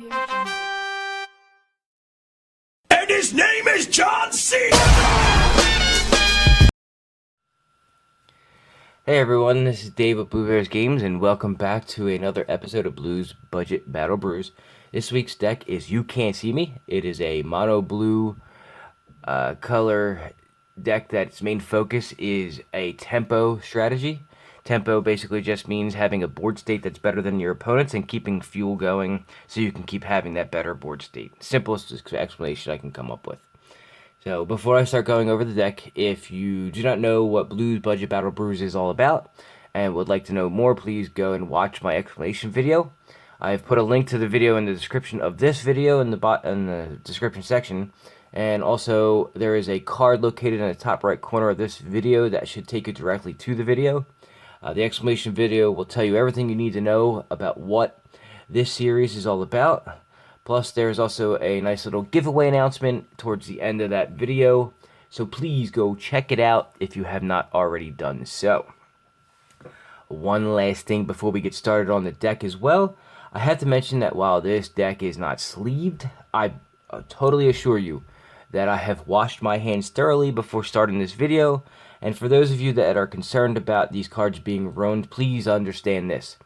And his name is John C. Hey everyone, this is Dave with bluebearsgames, and welcome back to another episode of Blues Budget Battle Brews. This week's deck is You Can't See Me. It is a mono blue color deck that its main focus is a tempo strategy. Tempo basically just means having a board state that's better than your opponent's and keeping fuel going so you can keep having that better board state. Simplest explanation I can come up with. So before I start going over the deck, if you do not know what Blues Budget Battle Brews is all about and would like to know more, please go and watch my explanation video. I've put a link to the video in the description of this video in the description section. And also, there is a card located in the top right corner of this video that should take you directly to the video. The explanation video will tell you everything you need to know about what this series is all about. Plus, there's also a nice little giveaway announcement towards the end of that video. So please go check it out if you have not already done so. One last thing before we get started on the deck as well. I have to mention that while this deck is not sleeved, I totally assure you that I have washed my hands thoroughly before starting this video. And for those of you that are concerned about these cards being ruined, please understand this.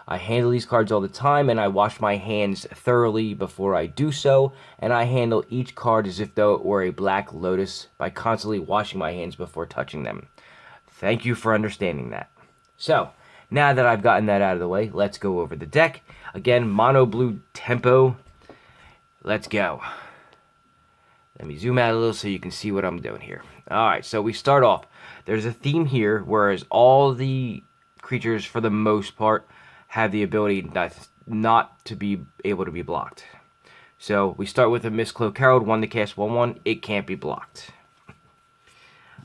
I handle these cards all the time, and I wash my hands thoroughly before I do so, and I handle each card as if though it were a Black Lotus by constantly washing my hands before touching them. Thank you for understanding that. So, now that I've gotten that out of the way, let's go over the deck. Again, mono blue tempo. Let's go. Let me zoom out a little so you can see what I'm doing here. Alright, so we start off. There's a theme here, whereas all the creatures, for the most part, have the ability not to be able to be blocked. So we start with a Mistcloak Herald, 1 to cast 1/1. It can't be blocked.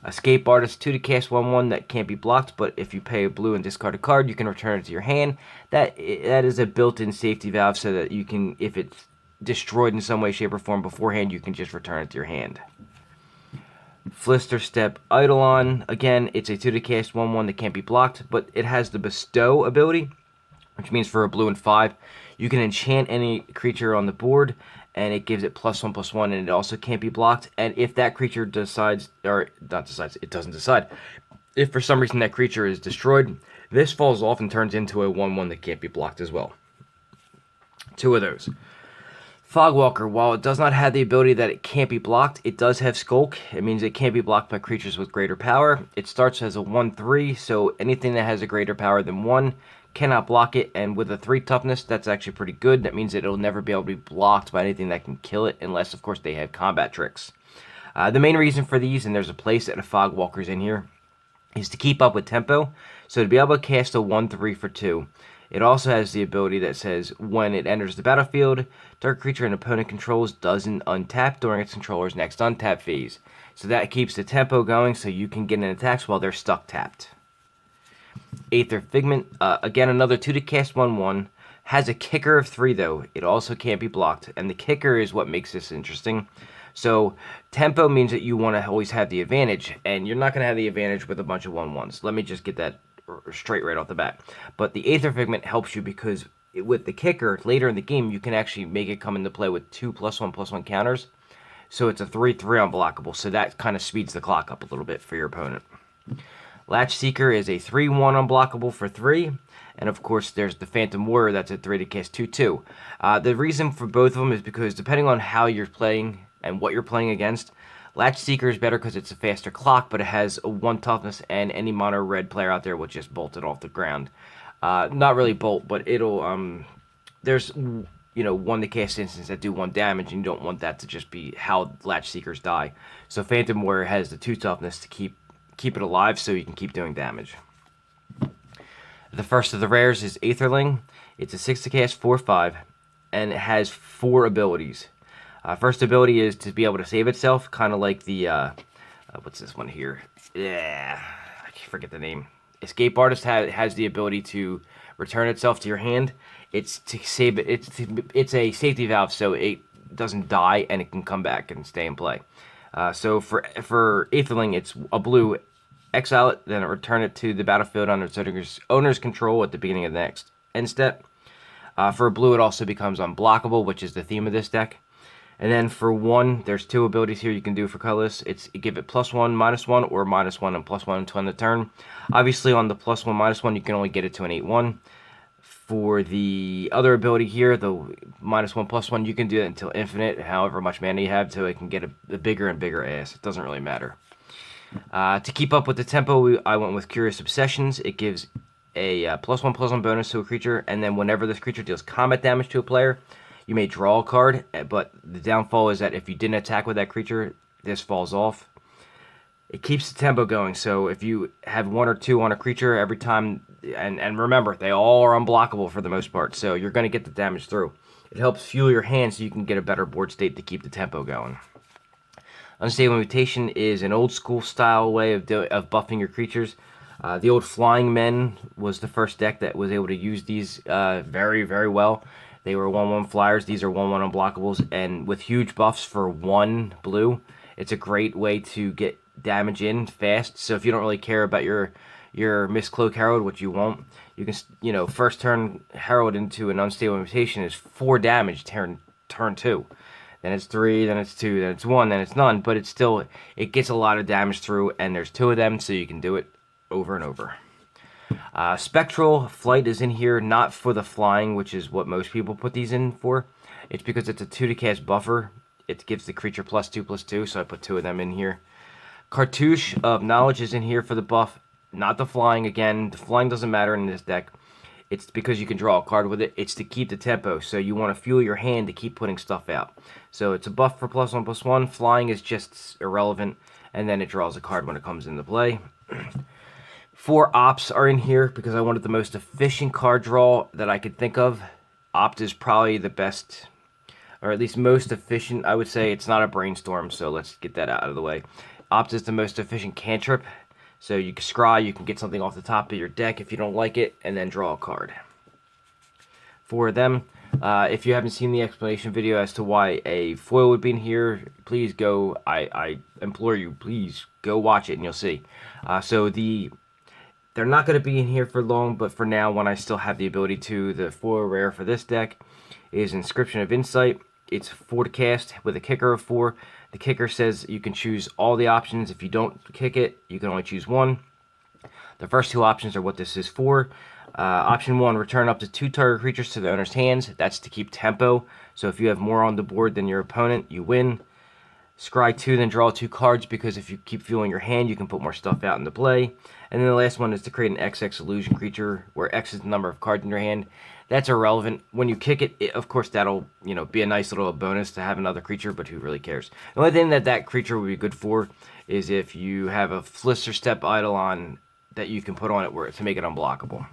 Escape Artist, 2 to cast 1/1. That can't be blocked, but if you pay a blue and discard a card, you can return it to your hand. That is a built-in safety valve so that you can, if it's destroyed in some way, shape, or form beforehand, you can just return it to your hand. Flisterstep Eidolon, again, it's a 2 to cast 1/1 that can't be blocked, but it has the Bestow ability, which means for a blue and 5, you can enchant any creature on the board, and it gives it +1/+1, and it also can't be blocked. And if that creature decides, or not decides, it doesn't decide. If for some reason that creature is destroyed, this falls off and turns into a 1/1 that can't be blocked as well. 2 of those. Fogwalker, while it does not have the ability that it can't be blocked, it does have Skulk. It means it can't be blocked by creatures with greater power. It starts as a 1/3, so anything that has a greater power than 1 cannot block it, and with a 3 toughness, that's actually pretty good. That means that it'll never be able to be blocked by anything that can kill it, unless, of course, they have combat tricks. The main reason for these, and there's a place that a Fogwalker's in here, is to keep up with tempo. So to be able to cast a 1/3 for 2, it also has the ability that says when it enters the battlefield, target creature an opponent controls doesn't untap during its controller's next untap phase. So that keeps the tempo going so you can get in attacks while they're stuck tapped. Aether Figment, again another 2 to cast 1/1, has a kicker of 3 though. It also can't be blocked, and the kicker is what makes this interesting. So tempo means that you want to always have the advantage, and you're not going to have the advantage with a bunch of 1/1s. Let me just get that straight right off the bat. But the Aether Figment helps you because with the kicker, later in the game, you can actually make it come into play with 2 +1/+1 counters. So it's a 3/3 unblockable, so that kind of speeds the clock up a little bit for your opponent. Latch Seeker is a 3/1 unblockable for 3. And of course, there's the Phantom Warrior, that's a 3 to cast 2/2. The reason for both of them is because depending on how you're playing and what you're playing against, Latch Seeker is better because it's a faster clock, but it has a 1 toughness, and any mono red player out there will just bolt it off the ground. Not really bolt, but it'll, there's, 1 to cast instants that do 1 damage, and you don't want that to just be how Latch Seekers die. So Phantom Warrior has the 2 toughness to keep it alive so you can keep doing damage. The first of the rares is Aetherling. It's a 6 to cast 4/5, and it has 4 abilities. First ability is to be able to save itself, kind of like the, what's this one here? Yeah, I forget the name. Escape Artist has the ability to return itself to your hand. It's to save it. It's a safety valve, so it doesn't die and it can come back and stay in play. So for Aetherling, it's a blue. Exile it, then return it to the battlefield under its owner's control at the beginning of the next end step. For a blue, it also becomes unblockable, which is the theme of this deck. And then for 1, there's 2 abilities here you can do for colorless. It's give it +1, -1, or -1 and +1 until end of turn. Obviously, on the +1, -1, you can only get it to an 8/1. For the other ability here, the -1, +1, you can do it until infinite, however much mana you have, so it can get a bigger and bigger ass. It doesn't really matter. To keep up with the tempo, I went with Curious Obsessions. It gives a +1/+1 bonus to a creature, and then whenever this creature deals combat damage to a player, you may draw a card, but the downfall is that if you didn't attack with that creature, this falls off. It keeps the tempo going, so if you have 1 or 2 on a creature every time, and remember, they all are unblockable for the most part, so you're going to get the damage through. It helps fuel your hand so you can get a better board state to keep the tempo going. Unstable Mutation is an old school style way of buffing your creatures. The old Flying Men was the first deck that was able to use these very, very well. They were 1/1 flyers. These are 1/1 unblockables, and with huge buffs for 1 blue, it's a great way to get damage in fast. So if you don't really care about your Mistcloak Herald, which you won't, you can, first turn Herald into an Unstable Mutation is 4 damage turn 2. Then it's 3, then it's 2, then it's 1, then it's none. But it gets a lot of damage through, and there's 2 of them, so you can do it over and over. Spectral Flight is in here, not for the flying, which is what most people put these in for. It's because it's a 2 to cast buffer. It gives the creature +2/+2, so I put 2 of them in here. Cartouche of Knowledge is in here for the buff, not the flying. Again, the flying doesn't matter in this deck. It's because you can draw a card with it. It's to keep the tempo, so you want to fuel your hand to keep putting stuff out. So it's a buff for +1/+1. Flying is just irrelevant, and then it draws a card when it comes into play. 4 Ops are in here because I wanted the most efficient card draw that I could think of. Opt is probably the best, or at least most efficient, I would say. It's not a brainstorm, so let's get that out of the way. Opt is the most efficient cantrip. So you can scry, you can get something off the top of your deck if you don't like it, and then draw a card. For them, if you haven't seen the explanation video as to why a foil would be in here, please go, I implore you, please go watch it and you'll see. They're not going to be in here for long, but for now, when I still have the ability to, the foil rare for this deck is Inscription of Insight. It's 4 to cast with a kicker of 4. The kicker says you can choose all the options. If you don't kick it, you can only choose 1. The first 2 options are what this is for. Option 1, return up to 2 target creatures to the owner's hands. That's to keep tempo. So if you have more on the board than your opponent, you win. Scry 2, then draw 2 cards, because if you keep fueling your hand, you can put more stuff out into play. And then the last one is to create an XX illusion creature, where X is the number of cards in your hand. That's irrelevant. When you kick it, of course, that'll be a nice little bonus to have another creature, but who really cares? The only thing that creature would be good for is if you have a Flister Step Eidolon that you can put on it to make it unblockable.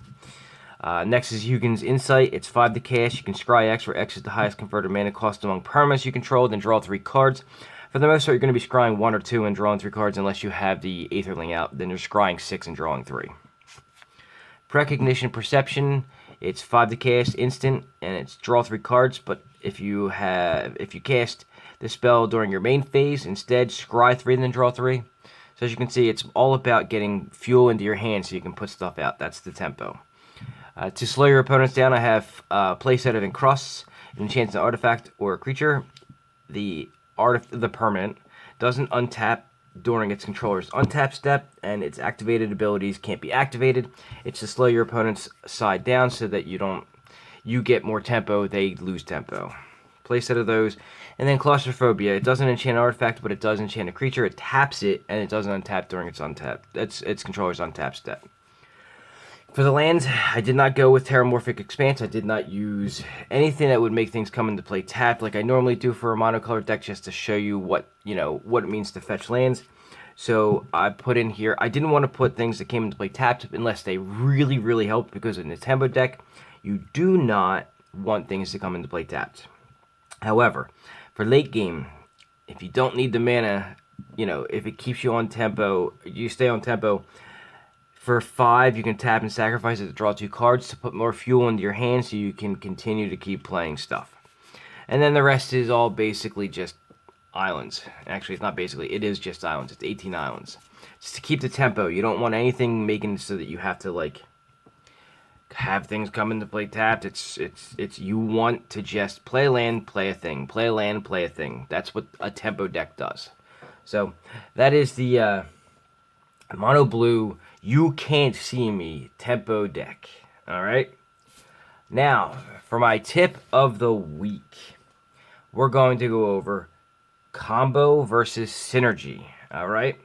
Next is Hugin's Insight. It's 5 to cast. You can scry X, where X is the highest converted mana cost among permanents you control, then draw 3 cards. For the most part, you're going to be scrying 1 or 2 and drawing 3 cards unless you have the Aetherling out. Then you're scrying 6 and drawing 3. Precognition Perception. It's 5 to cast, instant, and it's draw 3 cards. But if you cast the spell during your main phase, instead scry 3 and then draw 3. So as you can see, it's all about getting fuel into your hand so you can put stuff out. That's the tempo. To slow your opponents down, I have playset of Encrusts. It enchants an artifact or a creature. The permanent doesn't untap during its controller's untap step, and its activated abilities can't be activated. It's to slow your opponent's side down so that you get more tempo, they lose tempo. Playset of those. And then Claustrophobia. It doesn't enchant an artifact, but it does enchant a creature. It taps it, and it doesn't untap during its untap. That's its controller's untap step. For the lands, I did not go with Terramorphic Expanse. I did not use anything that would make things come into play tapped like I normally do for a monocolored deck, just to show you what it means to fetch lands. So I put in here, I didn't want to put things that came into play tapped unless they really, really helped, because in the tempo deck, you do not want things to come into play tapped. However, for late game, if you don't need the mana, if it keeps you on tempo, you stay on tempo. For 5, you can tap and sacrifice it to draw 2 cards to put more fuel into your hand so you can continue to keep playing stuff. And then the rest is all basically just islands. Actually, it's not basically, it is just islands. It's 18 islands. Just to keep the tempo. You don't want anything making it so that you have to, have things come into play tapped. It's you want to just play land, play a thing, play land, play a thing. That's what a tempo deck does. So that is the mono blue you can't see me tempo deck. All right. Now for my tip of the week, we're going to go over combo versus synergy. All right.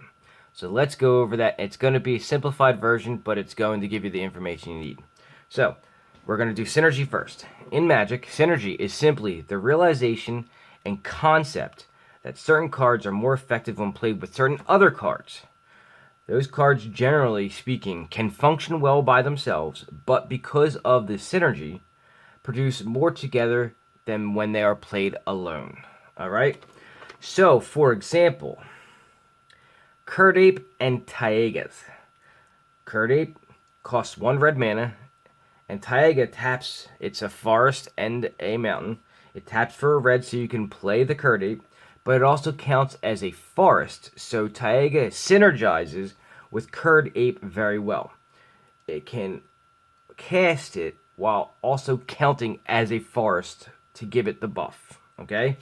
So let's go over that. It's going to be a simplified version, but it's going to give you the information you need. So we're going to do synergy first. In Magic, synergy is simply the realization and concept that certain cards are more effective when played with certain other cards. Those cards, generally speaking, can function well by themselves, but because of the synergy, produce more together than when they are played alone. All right? So, for example, Curd Ape and Taigas. Curd Ape costs 1 red mana, and Taiga taps. It's a forest and a mountain. It taps for a red so you can play the Curd Ape, but it also counts as a forest, so Taiga synergizes with Curd Ape very well. It can cast it while also counting as a forest to give it the buff, okay?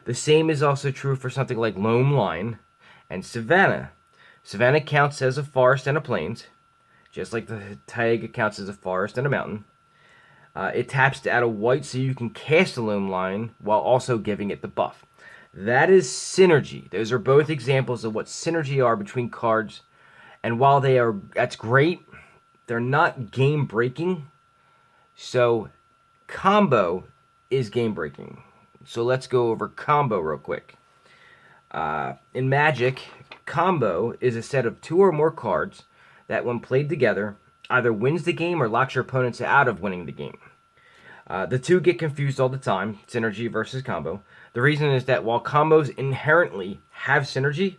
The same is also true for something like Loam Line and Savannah. Savannah counts as a forest and a plains, just like the Taiga counts as a forest and a mountain. It taps to add a white so you can cast a Loam Line while also giving it the buff. That is synergy. Those are both examples of what synergy are between cards. And while that's great, they're not game breaking. So combo is game breaking. So let's go over combo real quick. In Magic, combo is a set of 2 or more cards that when played together either wins the game or locks your opponents out of winning the game. The two get confused all the time, synergy versus combo. The reason is that while combos inherently have synergy,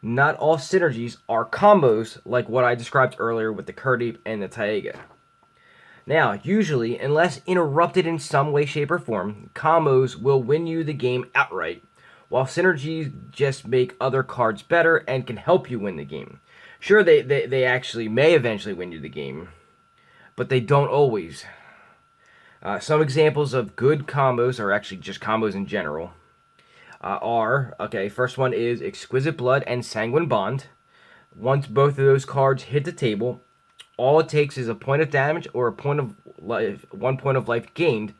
not all synergies are combos like what I described earlier with the Curd Ape and the Taiga. Now, usually, unless interrupted in some way, shape, or form, combos will win you the game outright, while synergies just make other cards better and can help you win the game. Sure, they actually may eventually win you the game, but they don't always. Some examples of good combos, or actually just combos in general, first one is Exquisite Blood and Sanguine Bond. Once both of those cards hit the table, all it takes is a point of damage or a point of life, 1 point of life gained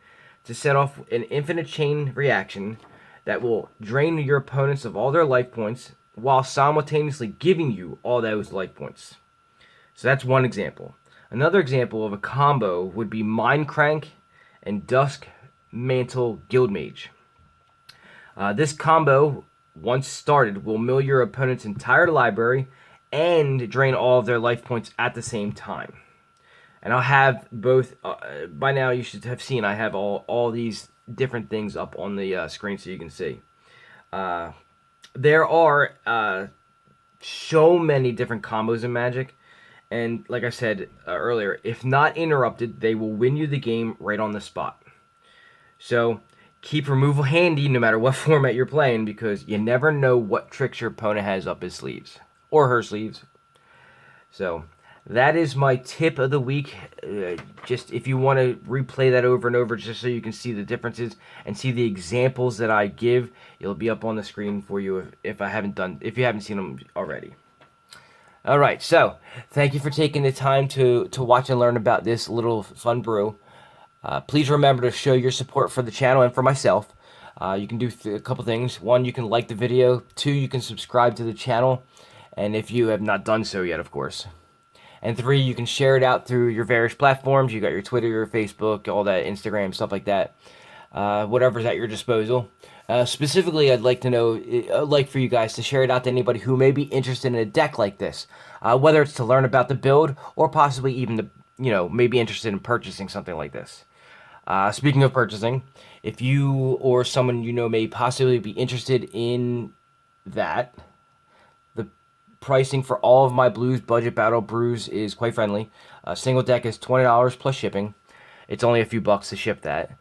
to set off an infinite chain reaction that will drain your opponents of all their life points while simultaneously giving you all those life points. So that's one example. Another example of a combo would be Mind Crank and Dusk Mantle Guildmage. This combo, once started, will mill your opponent's entire library and drain all of their life points at the same time. And I'll have both, by now you should have seen, I have all these different things up on the screen so you can see. There are so many different combos in Magic, and like I said earlier, if not interrupted, they will win you the game right on the spot. So keep removal handy no matter what format you're playing, because you never know what tricks your opponent has up his sleeves. Or her sleeves. So that is my tip of the week. Just if you want to replay that over and over just so you can see the differences and see the examples that I give, it'll be up on the screen for you if you haven't seen them already. All right, so thank you for taking the time to watch and learn about this little fun brew. Please remember to show your support for the channel and for myself. You can do a couple things. 1, you can like the video. 2, you can subscribe to the channel. And if you have not done so yet, of course. And 3, you can share it out through your various platforms. You got your Twitter, your Facebook, all that, Instagram, stuff like that. Whatever's at your disposal. Specifically, I'd like for you guys to share it out to anybody who may be interested in a deck like this. Whether it's to learn about the build or possibly even to, maybe interested in purchasing something like this. Speaking of purchasing, if you or someone you know may possibly be interested in that, the pricing for all of my Blues Budget Battle brews is quite friendly. A single deck is $20 plus shipping. It's only a few bucks to ship that.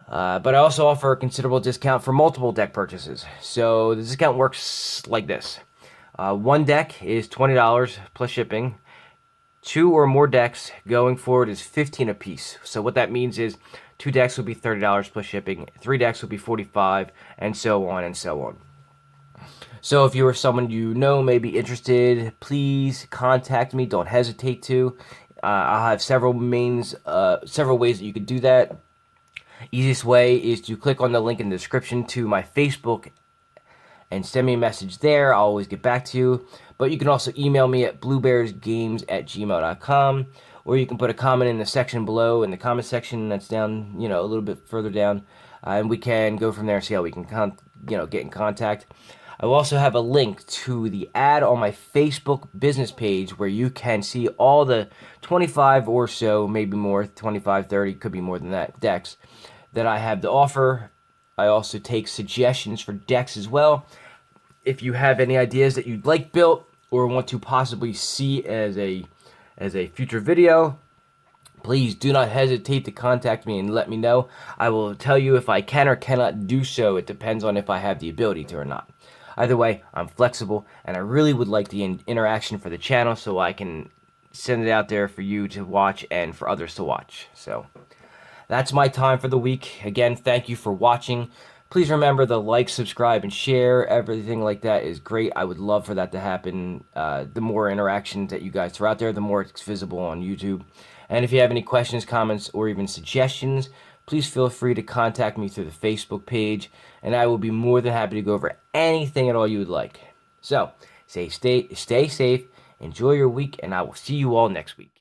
But I also offer a considerable discount for multiple deck purchases. So the discount works like this. One deck is $20 plus shipping. 2 or more decks going forward is 15 apiece. So what that means is 2 decks will be $30 plus shipping, 3 decks will be $45, and so on and so on. So if you are someone you know may be interested, please contact me. Don't hesitate to. I'll have several ways that you could do that. Easiest way is to click on the link in the description to my Facebook and send me a message there. I'll always get back to you. But you can also email me at bluebearsgames@gmail.com, or you can put a comment in the section below, in the comment section that's down, a little bit further down, and we can go from there and see how we can, get in contact. I will also have a link to the ad on my Facebook business page where you can see all the 25 or so, maybe more, 25, 30, could be more than that, decks that I have to offer. I also take suggestions for decks as well. If you have any ideas that you'd like built or want to possibly see as a future video, please do not hesitate to contact me and let me know. I will tell you if I can or cannot do so. It depends on if I have the ability to or not. Either way, I'm flexible, and I really would like the interaction for the channel so I can send it out there for you to watch and for others to watch. So that's my time for the week. Again, thank you for watching. Please remember to like, subscribe, and share. Everything like that is great. I would love for that to happen. The more interactions that you guys throw out there, the more it's visible on YouTube. And if you have any questions, comments, or even suggestions, please feel free to contact me through the Facebook page, and I will be more than happy to go over anything at all you would like. So, stay safe, enjoy your week, and I will see you all next week.